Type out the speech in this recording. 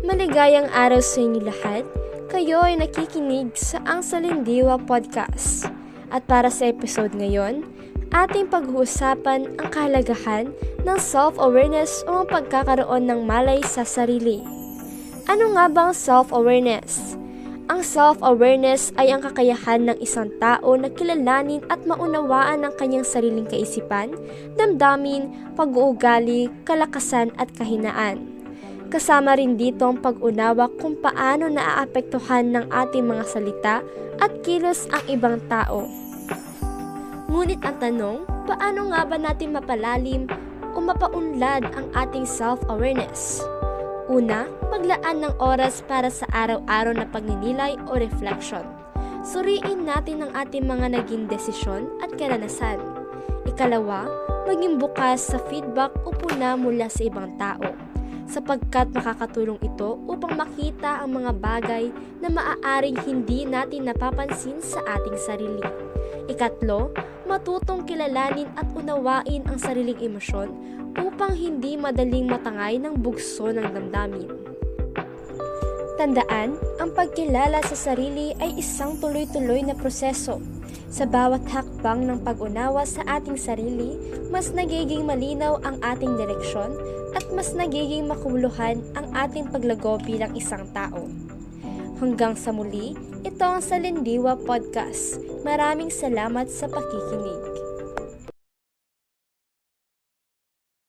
Maligayang araw sa inyo lahat. Kayo ay nakikinig sa Ang Salindiwa Podcast. At para sa episode ngayon, ating pag-uusapan ang kahalagahan ng self-awareness o ang pagkakaroon ng malay sa sarili. Ano nga ba ang self-awareness? Ang self-awareness ay ang kakayahan ng isang tao na kilalanin at maunawaan ang kanyang sariling kaisipan, damdamin, pag-uugali, kalakasan at kahinaan. Kasama rin dito ang pag-unawa kung paano naaapektuhan ng ating mga salita at kilos ang ibang tao. Ngunit ang tanong, paano nga ba natin mapalalim o mapaunlad ang ating self-awareness? Una, maglaan ng oras para sa araw-araw na pagninilay o reflection. Suriin natin ang ating mga naging desisyon at karanasan. Ikalawa, maging bukas sa feedback o puna mula sa ibang tao, sapagkat makakatulong ito upang makita ang mga bagay na maaaring hindi natin napapansin sa ating sarili. Ikatlo, matutong kilalanin at unawain ang sariling emosyon upang hindi madaling matangay ng bugso ng damdamin. Tandaan, ang pagkilala sa sarili ay isang tuloy-tuloy na proseso. Sa bawat hakbang ng pag-unawa sa ating sarili, mas nagiging malinaw ang ating direksyon at mas nagiging makabuluhan ang ating paglago bilang isang tao. Hanggang sa muli, ito ang Salindiwa Podcast. Maraming salamat sa pakikinig.